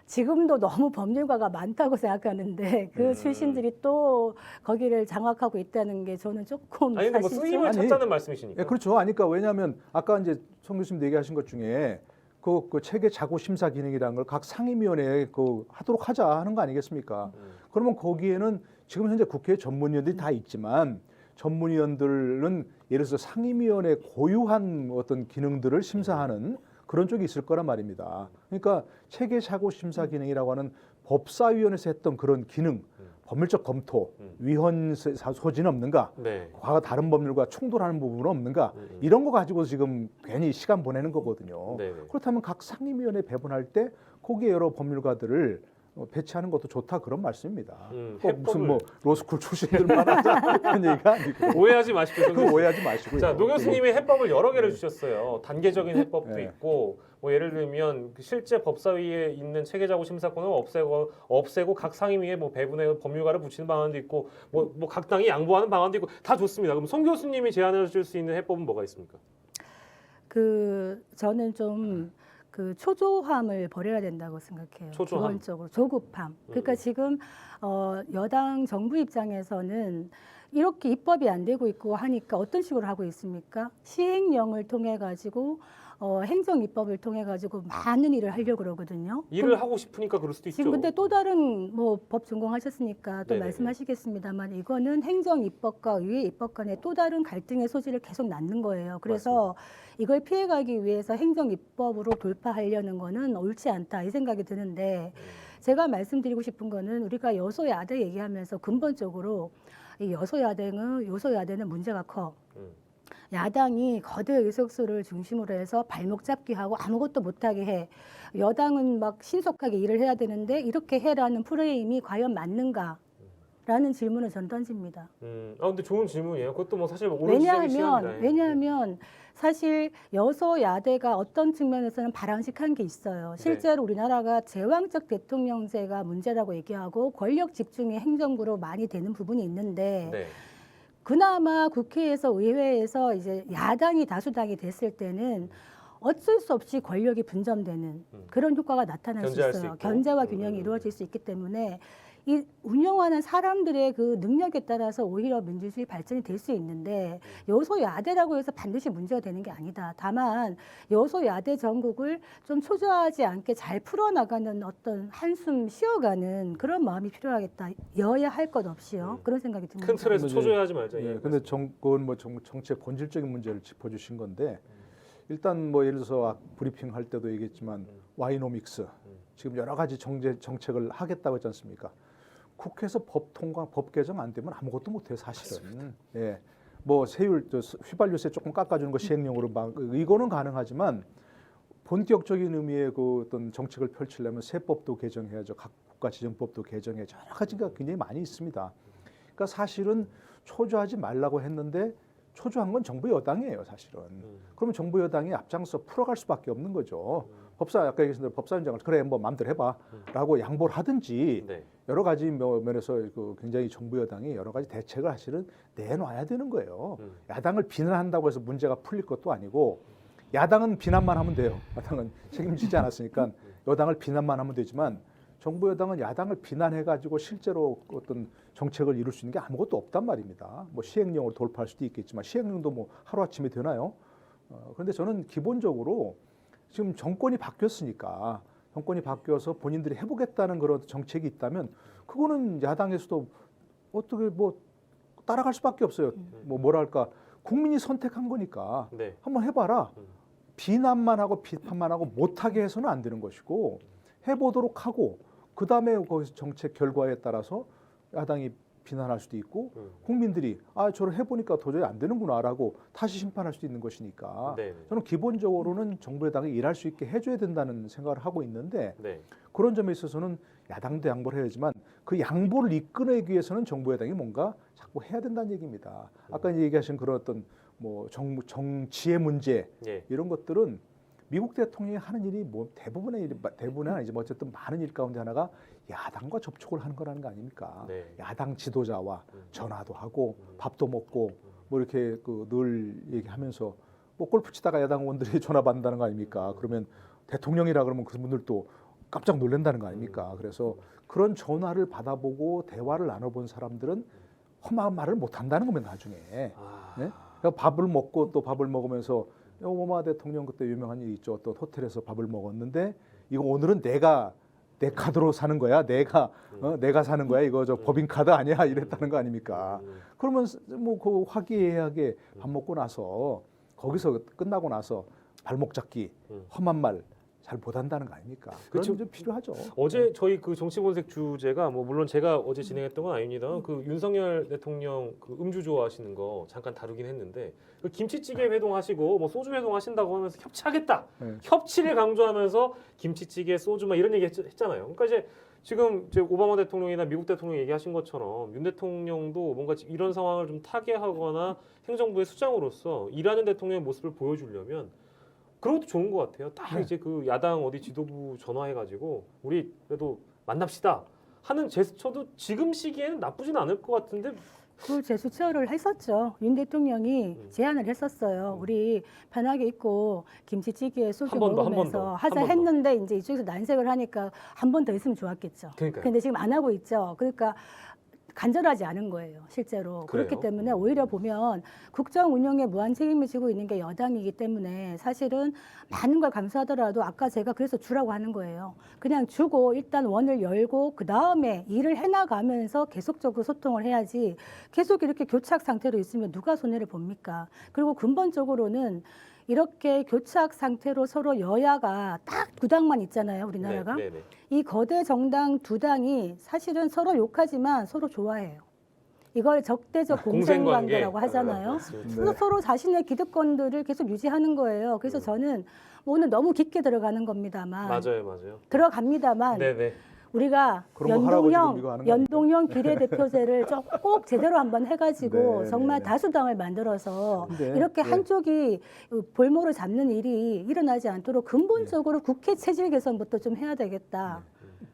지금도 너무 법률가가 많다고 생각하는데 그 출신들이 또 거기를 장악하고 있다는 게 저는 조금 아니 근데 뭐 사실 스님을 아니, 찾자는 말씀이시니까. 예, 그렇죠. 그러니까 왜냐하면 아까 이제 송 교수님 얘기하신 것 중에 그 체계 자구 심사 기능이라는 걸 각 상임위원회에 하도록 하자 하는 거 아니겠습니까? 그러면 거기에는 지금 현재 국회 전문위원들이 다 있지만 전문위원들은 예를 들어서 상임위원회 고유한 어떤 기능들을 심사하는 그런 쪽이 있을 거란 말입니다. 그러니까 체계 자구 심사 기능이라고 하는 법사위원회에서 했던 그런 기능, 법률적 검토, 위헌 소지는 없는가, 네. 과거 다른 법률과 충돌하는 부분은 없는가, 이런 거 가지고 지금 괜히 시간 보내는 거거든요. 네. 그렇다면 각 상임위원회 배분할 때 거기에 여러 법률가들을 배치하는 것도 좋다 그런 말씀입니다. 꼭 무슨 뭐 로스쿨 출신들만 하자는 얘기가 아니고 오해하지 마십시오. 그 오해하지 마시고요. 자, 노 교수님이 해법을 여러 개를 주셨어요. 단계적인 해법도 네. 있고, 뭐 예를 들면 실제 법사위에 있는 체계자구 심사권을 없애고 각 상임위에 뭐 배분해 법률가를 붙이는 방안도 있고, 뭐 각 당이 양보하는 방안도 있고 다 좋습니다. 그럼 송 교수님이 제안해 줄 수 있는 해법은 뭐가 있습니까? 저는 좀 그 초조함을 버려야 된다고 생각해요. 초조함? 기본적으로 조급함. 그러니까 지금 여당 정부 입장에서는 이렇게 입법이 안 되고 있고 하니까 어떤 식으로 하고 있습니까? 시행령을 통해 가지고 행정 입법을 통해 가지고 많은 일을 하려고 그러거든요. 일을 하고 싶으니까 그럴 수도 있죠. 지금 근데 또 다른 뭐 법 전공하셨으니까 또 네네네. 말씀하시겠습니다만 이거는 행정 입법과 의회 입법 간의 또 다른 갈등의 소지를 계속 낳는 거예요. 그래서 이걸 피해가기 위해서 행정 입법으로 돌파하려는 거는 옳지 않다 이 생각이 드는데 제가 말씀드리고 싶은 거는 우리가 여소야대 얘기하면서 근본적으로 이 여소야대는 문제가 커. 야당이 거대 의석수를 중심으로 해서 발목 잡기 하고 아무것도 못하게 해. 여당은 막 신속하게 일을 해야 되는데 이렇게 해라는 프레임이 과연 맞는가? 라는 질문을 전 던집니다. 근데 좋은 질문이에요. 그것도 뭐 사실 옳은 지적이 시합니다. 왜냐하면 사실 여소야대가 어떤 측면에서는 바람직한 게 있어요. 실제로 우리나라가 제왕적 대통령제가 문제라고 얘기하고 권력 집중이 행정부로 많이 되는 부분이 있는데 네. 그나마 국회에서 의회에서 이제 야당이 다수당이 됐을 때는 어쩔 수 없이 권력이 분점되는 그런 효과가 나타날 수 견제할 수 있어요. 있고. 견제와 균형이 이루어질 수 있기 때문에 이 운영하는 사람들의 그 능력에 따라서 오히려 민주주의 발전이 될 수 있는데 여소야대라고 해서 반드시 문제가 되는 게 아니다. 다만 여소야대 전국을 좀 초조하지 않게 잘 풀어나가는 어떤 한숨 쉬어가는 그런 마음이 필요하겠다. 여야 할 것 없이요. 그런 생각이 듭니다. 큰 틀에서 근데 초조해하지 말자. 예, 예, 근데 그건 뭐 정책 본질적인 문제를 짚어주신 건데 일단 뭐 예를 들어서 브리핑 할 때도 얘기했지만 와이노믹스 지금 여러 가지 정책을 하겠다고 했지 않습니까? 국회에서 법 통과, 법 개정 안 되면 아무것도 못해요 사실은. 예, 뭐 세율, 휘발유세 조금 깎아주는 거 시행령으로 막 이거는 가능하지만 본격적인 의미의 그 어떤 정책을 펼치려면 세법도 개정해야죠. 각 국가지정법도 개정해야죠. 여러 가지가 굉장히 많이 있습니다. 그러니까 사실은 초조하지 말라고 했는데 초조한 건 정부 여당이에요, 사실은. 그러면 정부 여당이 앞장서 풀어갈 수밖에 없는 거죠. 법사 아까 얘기했던 대로 법사위원장을 그래 뭐 마음대로 해봐라고 양보를 하든지 네. 여러 가지 면에서 그 굉장히 정부 여당이 여러 가지 대책을 사실은 내놔야 되는 거예요. 야당을 비난한다고 해서 문제가 풀릴 것도 아니고 야당은 비난만 하면 돼요. 야당은 책임지지 않았으니까 여당을 비난만 하면 되지만 정부 여당은 야당을 비난해가지고 실제로 어떤 정책을 이룰 수 있는 게 아무것도 없단 말입니다. 뭐 시행령으로 돌파할 수도 있겠지만 시행령도 뭐 하루아침에 되나요? 그런데 저는 기본적으로 지금 정권이 바뀌었으니까 정권이 바뀌어서 본인들이 해보겠다는 그런 정책이 있다면 그거는 야당에서도 어떻게 뭐 따라갈 수밖에 없어요. 뭐 뭐랄까 국민이 선택한 거니까 네. 한번 해봐라. 비난만 하고 비판만 하고 못하게 해서는 안 되는 것이고 해보도록 하고 그 다음에 거기서 정책 결과에 따라서 야당이 비난할 수도 있고 국민들이 아 저를 해보니까 도저히 안 되는구나라고 다시 심판할 수도 있는 것이니까 네. 저는 기본적으로는 정부 여당이 일할 수 있게 해줘야 된다는 생각을 하고 있는데 네. 그런 점에 있어서는 야당도 양보를 해야지만 그 양보를 이끌어내기 위해서는 정부 여당이 뭔가 자꾸 해야 된다는 얘기입니다. 아까 이제 얘기하신 그런 어떤 뭐 정치의 문제 예. 이런 것들은 미국 대통령이 하는 일이 뭐 대부분은 아니지만 어쨌든 많은 일 가운데 하나가 야당과 접촉을 하는 거라는 거 아닙니까? 네. 야당 지도자와 전화도 하고 밥도 먹고 뭐 이렇게 그 늘 얘기하면서 뭐 골프 치다가 야당 의원들이 전화 받는다는 거 아닙니까? 그러면 대통령이라 그러면 그분들도 깜짝 놀란다는 거 아닙니까? 그래서 그런 전화를 받아보고 대화를 나눠본 사람들은 험한 말을 못 한다는 겁니다. 나중에. 네? 그러니까 밥을 먹고 또 밥을 먹으면서 오바마 대통령 그때 유명한 일이 있죠. 또 호텔에서 밥을 먹었는데 이거 오늘은 내가 내 카드로 사는 거야. 내가 사는 거야. 이거 저 법인 카드 아니야. 이랬다는 거 아닙니까? 그러면 뭐 그 화기애애하게 밥 먹고 나서 거기서 끝나고 나서 발목 잡기 험한 말 잘 못한다는 거 아닙니까? 그런 좀 필요하죠. 어제 저희 그 정치본색 주제가 뭐 물론 제가 어제 진행했던 건 아닙니다. 그 윤석열 대통령 그 음주 좋아하시는 거 잠깐 다루긴 했는데 그 김치찌개 회동하시고 뭐 소주 회동하신다고 하면서 협치하겠다. 네. 협치를 강조하면서 김치찌개 소주 막 이런 얘기 했잖아요. 그러니까 이제 지금 이제 오바마 대통령이나 미국 대통령 얘기하신 것처럼 윤 대통령도 뭔가 이런 상황을 좀 타개하거나 행정부의 수장으로서 일하는 대통령의 모습을 보여주려면 그런 것도 좋은 것 같아요. 딱 네. 이제 그 야당 어디 지도부 전화해가지고 우리 그래도 만납시다 하는 제스처도 지금 시기에는 나쁘진 않을 것 같은데. 그 제스처를 했었죠. 윤 대통령이 제안을 했었어요. 우리 편하게 있고 김치찌개 소주 한번 더, 한번 먹으면서 더, 하자 한번 더. 했는데 이제 이쪽에서 난색을 하니까 한 번 더 있으면 좋았겠죠. 그러니까요. 근데 지금 안 하고 있죠. 그러니까 간절하지 않은 거예요, 실제로. 그래요? 그렇기 때문에 오히려 보면 국정 운영에 무한 책임을 지고 있는 게 여당이기 때문에 사실은 많은 걸 감수하더라도 아까 제가 그래서 주라고 하는 거예요. 그냥 주고 일단 원을 열고 그 다음에 일을 해나가면서 계속적으로 소통을 해야지 계속 이렇게 교착 상태로 있으면 누가 손해를 봅니까? 그리고 근본적으로는 이렇게 교착 상태로 서로 여야가 딱 두 당만 있잖아요, 우리나라가. 네, 네, 네. 이 거대 정당 두 당이 사실은 서로 욕하지만 서로 좋아해요. 이걸 적대적 공생관계라고 하잖아요. 맞습니다. 그래서 서로 자신의 기득권들을 계속 유지하는 거예요. 그래서 저는 뭐 오늘 너무 깊게 들어가는 겁니다만 맞아요. 들어갑니다만 네네. 우리가 그런 거 하라고 지금 이거 하는 거 연동형 비례대표제를 꼭 제대로 한번 해가지고 네, 정말 네, 네. 다수당을 만들어서 근데, 이렇게 네. 한쪽이 볼모를 잡는 일이 일어나지 않도록 근본적으로 국회 체질 개선부터 좀 해야 되겠다.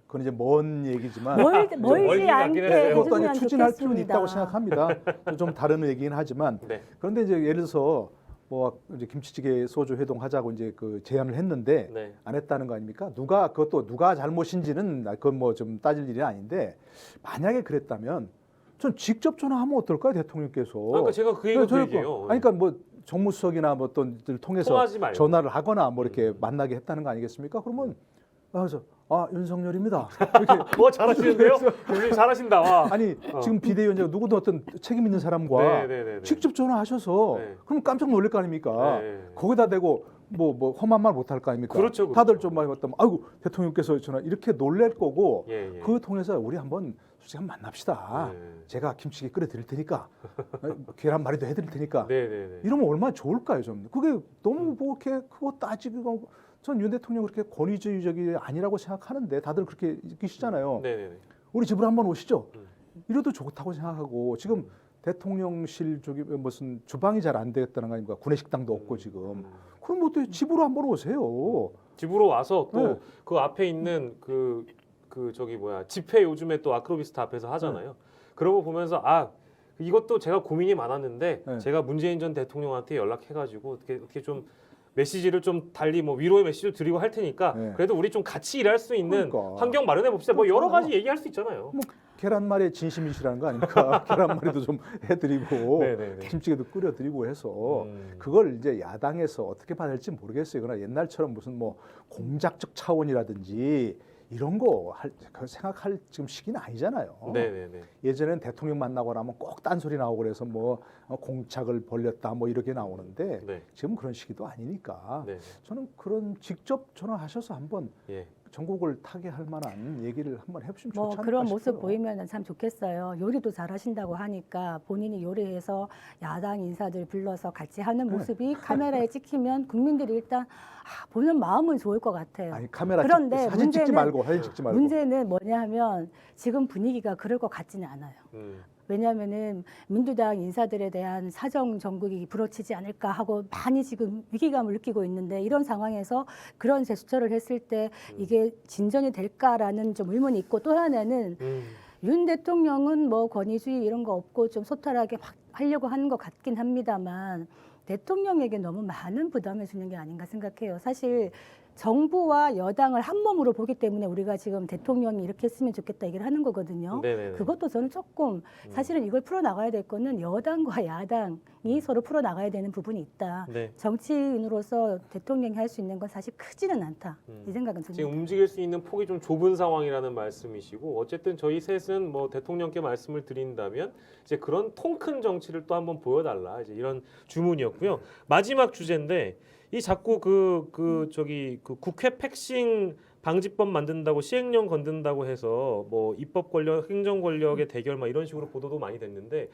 그건 이제 먼 얘기지만 멀지 멀긴 하긴 않게 해요. 그것도 아니 해주면 추진할 필요는 좋겠습니다. 있다고 생각합니다. 좀 다른 얘기긴 하지만 네. 그런데 이제 예를 들어서 뭐 이제 김치찌개 소주 회동 하자고 이제 그 제안을 했는데 네. 안 했다는 거 아닙니까? 그것도 누가 잘못인지는 그건 뭐 좀 따질 일이 아닌데 만약에 그랬다면 전 직접 전화하면 어떨까요, 대통령께서? 그러니까 제가 그 얘기예요. 아니, 그러니까 뭐 정무수석이나 뭐 어떤 들 통해서 통하지 말고. 전화를 하거나 뭐 이렇게 만나게 했다는 거 아니겠습니까? 그러면 그래서 윤석열입니다. 이렇게 잘하시는데요? 굉장히 잘하신다. 와. 아니 지금 비대위원장 누구든 어떤 책임 있는 사람과 네. 직접 전화하셔서 네. 그럼 깜짝 놀랄 거 아닙니까? 네. 거기다 대고 뭐 험한 말 못 할 거 아닙니까? 그렇죠. 다들 좀 많이 봤다면 아이고 대통령께서 전화 이렇게 놀랄 거고 예. 그 통해서 우리 한번 솔직히 한번 만납시다. 네. 제가 김치찌개 끓여 드릴 테니까 계란말이도 해드릴 테니까 네. 이러면 얼마나 좋을까요, 좀. 그게 너무 뭐 이렇게 그거 따지고 전 윤 대통령 그렇게 권위주의적이 아니라고 생각하는데 다들 그렇게 느끼시잖아요. 네. 우리 집으로 한번 오시죠. 음. 이래도 좋다고 생각하고 지금 대통령실 저기 무슨 주방이 잘 안 되겠다는 거 아닙니까? 구내식당도 없고 지금. 그럼 뭐 또 집으로 한번 오세요. 집으로 와서 또 네. 그 앞에 있는 그 저기 뭐야 집회 요즘에 또 아크로비스타 앞에서 하잖아요. 그러고 보면서 이것도 제가 고민이 많았는데 네. 제가 문재인 전 대통령한테 연락해가지고 어떻게 좀 메시지를 좀 달리 뭐 위로의 메시지를 드리고 할 테니까 네. 그래도 우리 좀 같이 일할 수 있는 그러니까. 환경 마련해 봅시다. 뭐 여러 가지 얘기할 수 있잖아요. 뭐 계란말이에 진심이시라는 거 아닙니까? 계란말이도 좀 해드리고 네네네. 김치찌개도 끓여드리고 해서 음. 그걸 이제 야당에서 어떻게 받을지 모르겠어요. 그러나 옛날처럼 무슨 뭐 공작적 차원이라든지 이런 거 생각할 지금 시기는 아니잖아요. 네네네. 예전엔 대통령 만나고 나면 꼭 딴소리 나오고 그래서 뭐 공작을 벌렸다 뭐 이렇게 나오는데 네. 지금 그런 시기도 아니니까 네. 저는 그런 직접 전화하셔서 한번 예. 전국을 타게 할 만한 얘기를 한번 해보시면 뭐 좋지 않을까 그런 모습 싶어요. 보이면 참 좋겠어요. 요리도 잘하신다고 하니까 본인이 요리해서 야당 인사들 불러서 같이 하는 네. 모습이 카메라에 찍히면 국민들이 일단 보는 마음은 좋을 것 같아요. 아니 카메라 그런데 사진 찍지 문제는- 말고 사진 찍지 말고 문제는 뭐냐 하면 지금 분위기가 그럴 것 같지는 않아요. 왜냐하면은 민주당 인사들에 대한 사정 정국이 부러치지 않을까 하고 많이 지금 위기감을 느끼고 있는데 이런 상황에서 그런 제스처를 했을 때 이게 진전이 될까라는 좀 의문이 있고 또 하나는 윤 대통령은 뭐 권위주의 이런 거 없고 좀 소탈하게 확 하려고 하는 것 같긴 합니다만 대통령에게 너무 많은 부담을 주는 게 아닌가 생각해요. 사실 정부와 여당을 한 몸으로 보기 때문에 우리가 지금 대통령이 이렇게 했으면 좋겠다 얘기를 하는 거거든요. 네네네. 그것도 저는 조금 사실은 이걸 풀어나가야 될 거는 여당과 야당이 서로 풀어나가야 되는 부분이 있다. 네. 정치인으로서 대통령이 할 수 있는 건 사실 크지는 않다. 이 생각은 듭니다. 지금 움직일 수 있는 폭이 좀 좁은 상황이라는 말씀이시고 어쨌든 저희 셋은 뭐 대통령께 말씀을 드린다면 이제 그런 통 큰 정치를 또 한번 보여달라 이제 이런 주문이었고요. 마지막 주제인데 이 자꾸 그 국회 패싱 방지법 만든다고 시행령 건든다고 해서 뭐 입법 권력, 행정 권력의 대결 막 이런 식으로 보도도 많이 됐는데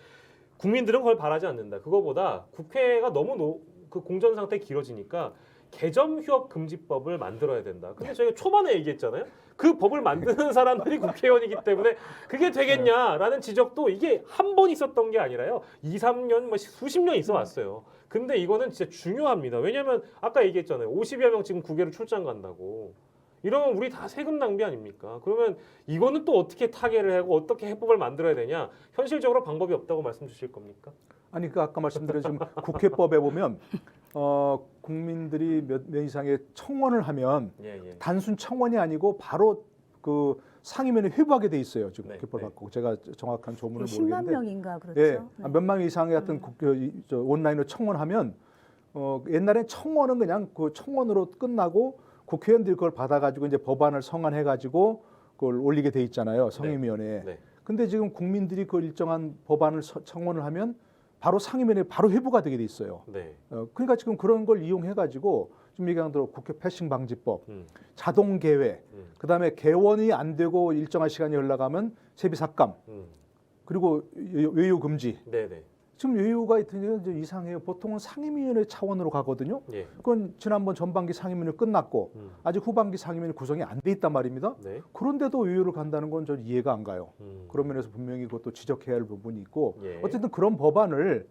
국민들은 그걸 바라지 않는다. 그거보다 국회가 너무 그 공전 상태 길어지니까 개점 휴업 금지법을 만들어야 된다. 근데 저희가 초반에 얘기했잖아요. 그 법을 만드는 사람들이 국회의원이기 때문에 그게 되겠냐라는 지적도 이게 한 번 있었던 게 아니라요. 2, 3년 뭐 수십 년 있어 왔어요. 근데 이거는 진짜 중요합니다. 왜냐하면 아까 얘기했잖아요. 50여 명 지금 국외로 출장 간다고. 이러면 우리 다 세금 낭비 아닙니까? 그러면 이거는 또 어떻게 타개를 하고 어떻게 해법을 만들어야 되냐? 현실적으로 방법이 없다고 말씀 주실 겁니까? 아니 그 아까 말씀드린 지금 국회법에 보면 국민들이 몇 이상의 청원을 하면 예. 단순 청원이 아니고 바로 그 상임위원회 회부하게 돼 있어요. 지금 네, 국회법 네. 갖고 제가 정확한 조문을 10만 모르겠는데 명인가 그렇죠. 예, 네. 몇만 명 이상의 어떤 온라인으로 청원하면 옛날엔 청원은 그냥 그 청원으로 끝나고 국회의원들이 그걸 받아가지고 이제 법안을 성안해가지고 그걸 올리게 돼 있잖아요. 상임위원회에. 네. 근데 지금 국민들이 그 일정한 법안을 청원을 하면 바로 상임위원회 바로 회부가 되게 돼 있어요. 네. 그러니까 지금 그런 걸 이용해가지고 지금 얘기한 대로 국회 패싱 방지법, 음. 자동 개회, 음. 그다음에 개원이 안 되고 일정한 시간이 흘러가면 세비 삭감, 그리고 외유 금지. 네네. 지금 외유가 이제 이상해요. 보통은 상임위원회 차원으로 가거든요. 예. 그건 지난번 전반기 상임위원회 끝났고 아직 후반기 상임위원회 구성이 안 돼 있단 말입니다. 네. 그런데도 외유를 간다는 건 전 이해가 안 가요. 음. 그런 면에서 분명히 그것도 지적해야 할 부분이 있고 예. 어쨌든 그런 법안을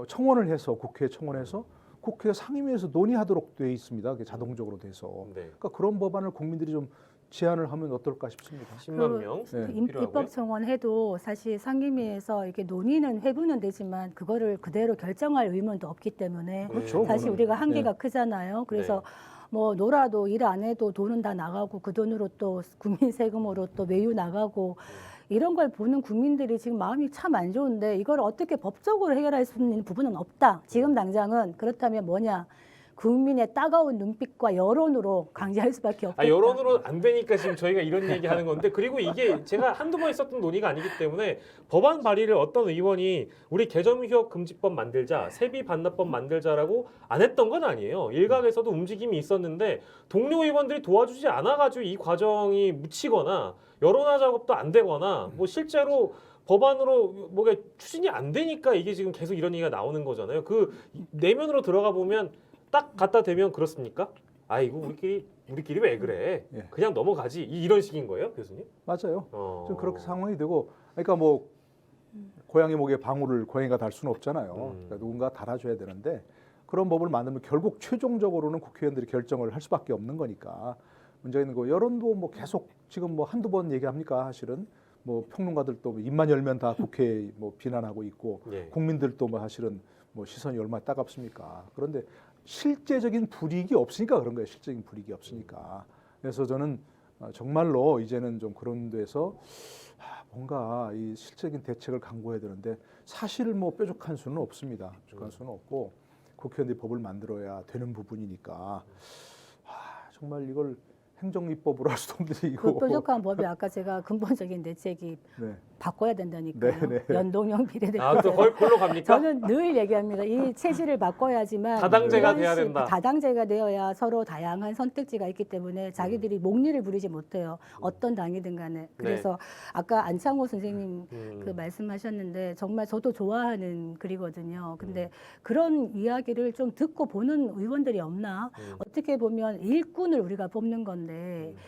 청원을 해서 국회에 청원해서 국회 상임위에서 논의하도록 돼 있습니다. 그게 자동적으로 돼서 네. 그러니까 그런 법안을 국민들이 좀 제안을 하면 어떨까 싶습니다. 10만 명 네. 필요하고요. 입법 청원해도 사실 상임위에서 이렇게 논의는 해보는 되지만 그거를 그대로 결정할 의무도 없기 때문에 그렇죠. 사실 그거는. 우리가 한계가 크잖아요. 그래서 뭐 놀아도 일 안 해도 돈은 다 나가고 그 돈으로 또 국민 세금으로 또 외유 나가고 이런 걸 보는 국민들이 지금 마음이 참 안 좋은데 이걸 어떻게 법적으로 해결할 수 있는 부분은 없다. 지금 당장은 그렇다면 뭐냐? 국민의 따가운 눈빛과 여론으로 강제할 수밖에 없다. 여론으로 안 되니까 지금 저희가 이런 얘기 하는 건데 그리고 이게 제가 한두 번 있었던 논의가 아니기 때문에 법안 발의를 어떤 의원이 우리 개점 휴업 금지법 만들자, 세비 반납법 만들자라고 안 했던 건 아니에요. 일각에서도 움직임이 있었는데 동료 의원들이 도와주지 않아가지고 이 과정이 묻히거나 여론화 작업도 안 되거나 뭐 실제로 법안으로 뭐가 추진이 안 되니까 이게 지금 계속 이런 얘기가 나오는 거잖아요. 그 내면으로 들어가 보면 딱 갖다 대면 그렇습니까? 아이고 우리끼리 왜 그래? 예. 그냥 넘어가지 이런 식인 거예요, 교수님? 맞아요. 좀 그렇게 상황이 되고, 그러니까 뭐 고양이 목에 방울을 고양이가 달 수는 없잖아요. 그러니까 누군가 달아줘야 되는데 그런 법을 만들면 결국 최종적으로는 국회의원들이 결정을 할 수밖에 없는 거니까 문제가 있는 거. 여론도 뭐 계속 지금 뭐 한두 번 얘기합니까? 사실은 뭐 평론가들도 뭐 입만 열면 다 국회 뭐 비난하고 있고 예. 국민들도 뭐 사실은 뭐 시선이 얼마나 따갑습니까? 그런데 실제적인 불이익이 없으니까 그런 거예요. 실제적인 불이익이 없으니까. 그래서 저는 정말로 이제는 좀 그런 데서 뭔가 이 실질적인 대책을 강구해야 되는데 사실 뭐 뾰족한 수는 없습니다. 뾰족한 수는 없고 국회의원들이 법을 만들어야 되는 부분이니까 정말 이걸 행정입법으로 할 수도 없는데 이거. 그 뾰족한 법이 아까 제가 근본적인 대책이 네. 바꿔야 된다니까요. 네, 네. 연동형 비례대표. 또 걸로 갑니까? 저는 늘 얘기합니다. 이 체질을 바꿔야지만 다당제가 이런 돼야 식- 된다. 다당제가 되어야 서로 다양한 선택지가 있기 때문에 자기들이 목리를 부리지 못해요. 어떤 당이든 간에. 그래서 아까 안창호 선생님 그 말씀하셨는데 정말 저도 좋아하는 글이거든요. 근데 그런 이야기를 좀 듣고 보는 의원들이 없나? 어떻게 보면 일꾼을 우리가 뽑는 건데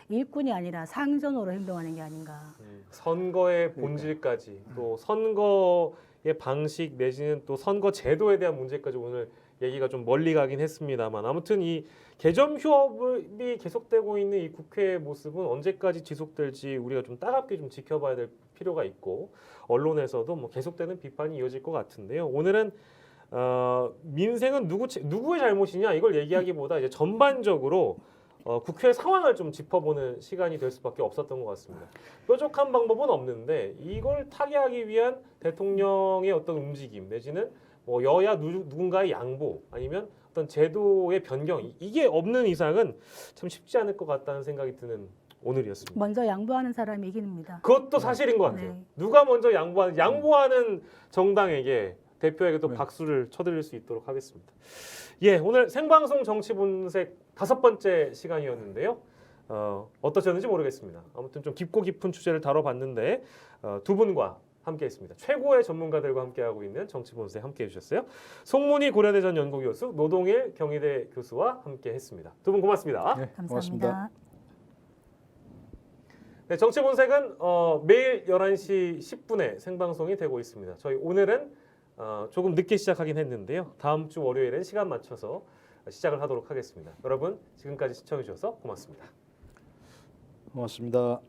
일꾼이 아니라 상전으로 행동하는 게 아닌가. 선거의 본질까지 또 선거의 방식 내지는 또 선거 제도에 대한 문제까지 오늘 얘기가 좀 멀리 가긴 했습니다만 아무튼 이 개점 휴업이 계속되고 있는 이 국회의 모습은 언제까지 지속될지 우리가 좀 따갑게 좀 지켜봐야 될 필요가 있고 언론에서도 뭐 계속되는 비판이 이어질 것 같은데요. 오늘은 민생은 누구의 잘못이냐 이걸 얘기하기보다 이제 전반적으로 국회 상황을 좀 짚어보는 시간이 될 수밖에 없었던 것 같습니다. 뾰족한 방법은 없는데 이걸 타개하기 위한 대통령의 어떤 움직임 내지는 뭐 여야 누군가의 양보 아니면 어떤 제도의 변경 이게 없는 이상은 참 쉽지 않을 것 같다는 생각이 드는 오늘이었습니다. 먼저 양보하는 사람이 이깁니다. 그것도 사실인 것 같아요. 네. 누가 먼저 양보하는 정당에게 대표에게 또 네. 박수를 쳐드릴 수 있도록 하겠습니다. 예, 오늘 생방송 정치분석 5번째 시간이었는데요. 어떠셨는지 모르겠습니다. 아무튼 좀 깊고 깊은 주제를 다뤄봤는데 두 분과 함께했습니다. 최고의 전문가들과 함께하고 있는 정치본색 함께해 주셨어요. 송문희 고려대 전 연구교수, 노동일 경희대 교수와 함께했습니다. 두 분 고맙습니다. 네, 감사합니다. 고맙습니다. 네, 정치본색은 매일 11시 10분에 생방송이 되고 있습니다. 저희 오늘은 조금 늦게 시작하긴 했는데요. 다음 주 월요일엔 시간 맞춰서 시작을 하도록 하겠습니다. 여러분 지금까지 시청해 주셔서 고맙습니다. 고맙습니다.